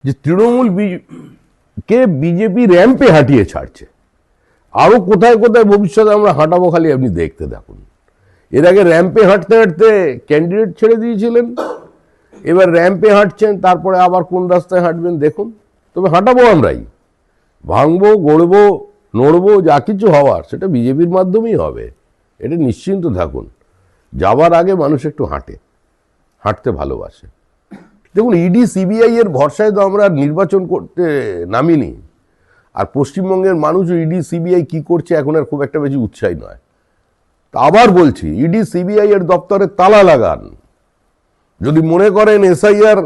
যে তৃণমূল কে বিজেপি র্যাম্পে হাঁটিয়ে ছাড়ছে। আরো কোথায় কোথায় ভবিষ্যতে আমরা হাঁটাবো খালি আপনি দেখতে থাকুন। এর আগে র্যাম্পে হাঁটতে হাঁটতে ক্যান্ডিডেট ছেড়ে দিয়েছিলেন, এবার র্যাম্পে হাঁটছেন, তারপরে আবার কোন রাস্তায় হাঁটবেন দেখুন। তবে হাঁটাবো আমরাই, ভাঙবো, গড়বো, নড়বো, যা কিছু হওয়ার সেটা বিজেপির মাধ্যমেই হবে, এটা নিশ্চিন্ত থাকুন। যাওয়ার আগে মানুষ একটু হাঁটতে ভালোবাসে। দেখুন, ইডি সিবিআই এর ভরসায় তো আমরা নির্বাচন করতে নামিনি, আর পশ্চিমবঙ্গের মানুষও ইডি সিবিআই কি করছে এখন আর খুব একটা বেশি উৎসাহী নয়। তা আবার বলছি, ইডি সিবিআই এর দপ্তরে তালা লাগান। যদি মনে করেন এসআইআর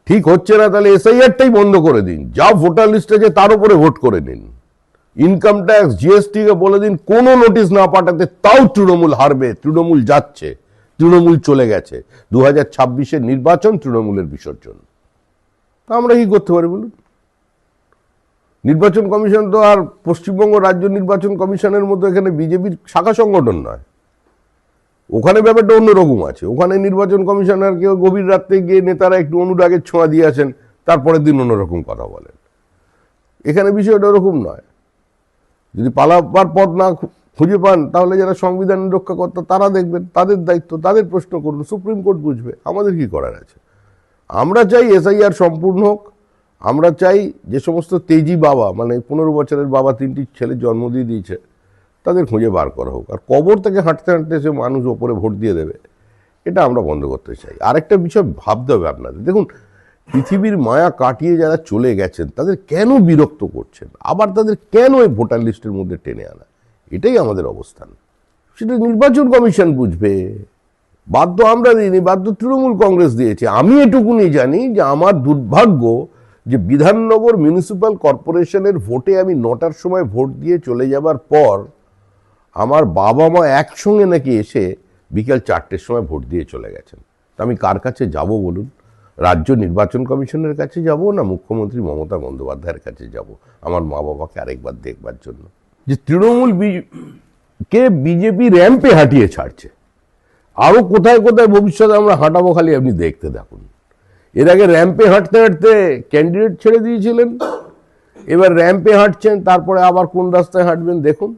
ঠিক হচ্ছে না, তাহলে এসআইআরটাই বন্ধ করে দিন। যা ভোটার লিস্টে আছে তার উপরে ভোট করে নিন। ইনকাম ট্যাক্স, জিএসটি কে বলে দিন কোনো নোটিশ না পাঠাতে, তাও তৃণমূল হারবে। তৃণমূল যাচ্ছে, তৃণমূল চলে গেছে। 2026-এর নির্বাচন তৃণমূলের বিসর্জন। আমরা কি করতে পারি বলুন? নির্বাচন কমিশন তো আর পশ্চিমবঙ্গ রাজ্য নির্বাচন কমিশনের মতো এখানে বিজেপির শাখা সংগঠন নয়। ওখানে ব্যাপারটা অন্যরকম আছে। ওখানে নির্বাচন কমিশনার কেউ গভীর রাত্রে গিয়ে নেতারা একটু অনুরাগের ছোঁয়া দিয়ে আসেন, তারপরের দিন অন্যরকম কথা বলেন। এখানে বিষয়টা ওরকম নয়। যদি পালাবার পথ না খুঁজে পান, তাহলে যারা সংবিধান রক্ষাকর্তা তারা দেখবেন, তাদের দায়িত্ব, তাদের প্রশ্ন করুন, সুপ্রিম কোর্ট বুঝবে। আমাদের কি করার আছে? আমরা চাই এসআইআর সম্পূর্ণ হোক। আমরা চাই যে সমস্ত তেজি বাবা, মানে 15 বছরের বাবা 3টি ছেলে জন্ম দিয়ে দিয়েছে, তাদের খুঁজে বার করা হোক। আর কবর থেকে হাঁটতে হাঁটতে সে মানুষ ওপরে ভোট দিয়ে দেবে, এটা আমরা বন্ধ করতে চাই। আরেকটা বিষয় ভাবতে হবে আপনাদের। দেখুন, পৃথিবীর মায়া কাটিয়ে যারা চলে গেছেন তাদের কেন বিরক্ত করছেন, আবার তাদের কেন এই ভোটার লিস্টের মধ্যে টেনে আনা, এটাই আমাদের অবস্থান। সেটা নির্বাচন কমিশন বুঝবে। বাধ্য আমরা দিইনি, বাধ্য তৃণমূল কংগ্রেস দিয়েছে। আমি এটুকুনি জানি যে আমার দুর্ভাগ্য যে বিধাননগর মিউনিসিপ্যাল কর্পোরেশনের ভোটে আমি 9টার সময় ভোট দিয়ে চলে যাবার পর আমার বাবা মা একসঙ্গে নাকি এসে বিকাল 4টের সময় ভোট দিয়ে চলে গেছেন। তা আমি কার কাছে যাব বলুন? রাজ্য নির্বাচন কমিশনের কাছে যাব, না মুখ্যমন্ত্রী মমতা বন্দ্যোপাধ্যায়ের কাছে যাব আমার মা বাবাকে আরেকবার দেখবার জন্য? যে তৃণমূল কে বিজেপি র্যাম্পে হাঁটিয়ে ছাড়ছে। আরো কোথায় কোথায় ভবিষ্যতে আমরা হাঁটাবো খালি আপনি দেখতে থাকুন। এর আগে র্যাম্পে হাঁটতে হাঁটতে ক্যান্ডিডেট ছেড়ে দিয়েছিলেন, এবার র্যাম্পে হাঁটছেন, তারপরে আবার কোন রাস্তায় হাঁটবেন দেখুন।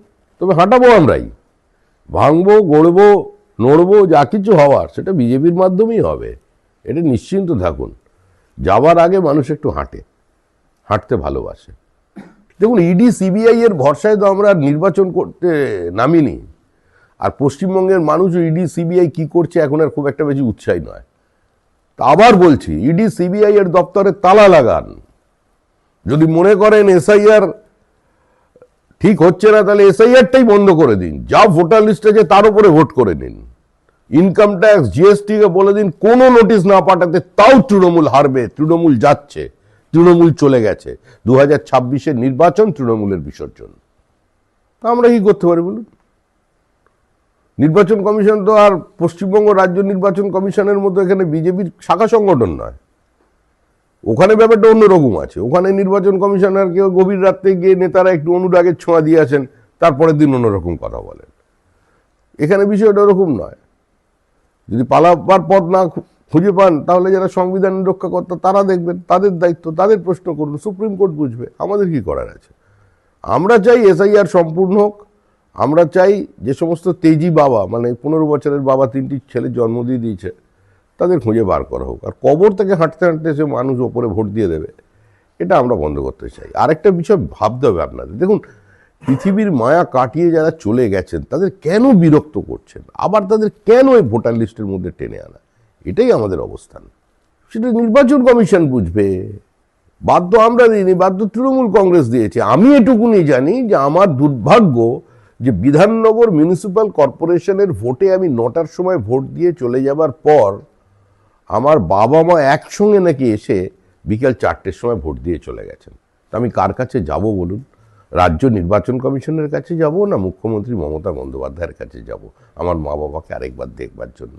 তবে হাঁটাবো আমরাই, ভাঙবো, গড়বো, নড়বো, যা কিছু হওয়ার সেটা বিজেপির মাধ্যমেই হবে, এটা নিশ্চিন্ত থাকুন। যাওয়ার আগে মানুষ একটু হাঁটতে ভালোবাসে। দেখুন, ইডি সিবিআই এর ভরসায় তো আমরা নির্বাচন করতে নামিনি, আর পশ্চিমবঙ্গের মানুষও ইডি সিবিআই কি করছে এখন আর খুব একটা বেশি উৎসাহী নয়। তা আবার বলছি, ইডি সিবিআই এর দপ্তরে তালা লাগান। যদি মনে করেন এসআইআর ঠিক হচ্ছে না, তাহলে এসআইআরটাই বন্ধ করে দিন। যা ভোটার লিস্টে আছে তার উপরে ভোট করে নিন। ইনকাম ট্যাক্স, জিএসটি কে বলে দিন কোনো নোটিশ না পাঠাতে, তাও তৃণমূল হারবে। তৃণমূল যাচ্ছে, তৃণমূল চলে গেছে। 2026-এর নির্বাচন তৃণমূলের বিসর্জন। আমরা কি করতে পারি বলুন? নির্বাচন কমিশন তো আর পশ্চিমবঙ্গ রাজ্য নির্বাচন কমিশনের মতো এখানে বিজেপির শাখা সংগঠন নয়। ওখানে ব্যাপারটা অন্যরকম আছে। ওখানে নির্বাচন কমিশনার কেউ গভীর রাত্রে গিয়ে নেতারা একটু অনুরাগের ছোঁয়া দিয়ে আসেন, তারপরের দিন অন্যরকম কথা বলেন। এখানে বিষয়টা ওরকম নয়। যদি পালাবার পথ না খুঁজে পান, তাহলে যারা সংবিধান রক্ষাকর্তা তারা দেখবেন, তাদের দায়িত্ব, তাদের প্রশ্ন করুন, সুপ্রিম কোর্ট বুঝবে। আমাদের কি করার আছে? আমরা চাই এসআইআর সম্পূর্ণ হোক। আমরা চাই যে সমস্ত তেজি বাবা, মানে 15 বছরের বাবা 3টি ছেলে জন্ম দিয়ে দিয়েছে, তাদের খুঁজে বার করা হোক। আর কবর থেকে হাঁটতে হাঁটতে সে মানুষ ওপরে ভোট দিয়ে দেবে, এটা আমরা বন্ধ করতে চাই। আরেকটা বিষয় ভাবতে হবে আপনাদের। দেখুন, পৃথিবীর মায়া কাটিয়ে যারা চলে গেছেন তাদের কেন বিরক্ত করছেন, আবার তাদের কেন এই ভোটার লিস্টের মধ্যে টেনে আনা, এটাই আমাদের অবস্থান। সেটা নির্বাচন কমিশন বুঝবে। বাধ্য আমরা দিইনি, বাধ্য তৃণমূল কংগ্রেস দিয়েছে। আমি এটুকুনি জানি যে আমার দুর্ভাগ্য যে বিধাননগর মিউনিসিপ্যাল কর্পোরেশনের ভোটে আমি 9টার সময় ভোট দিয়ে চলে যাবার পর আমার বাবা মা একসঙ্গে নাকি এসে বিকাল 4টের সময় ভোট দিয়ে চলে গেছেন। তা আমি কার কাছে যাব বলুন? রাজ্য নির্বাচন কমিশনের কাছে যাব, না মুখ্যমন্ত্রী মমতা বন্দ্যোপাধ্যায়ের কাছে যাব আমার মা বাবাকে আরেকবার দেখবার জন্য?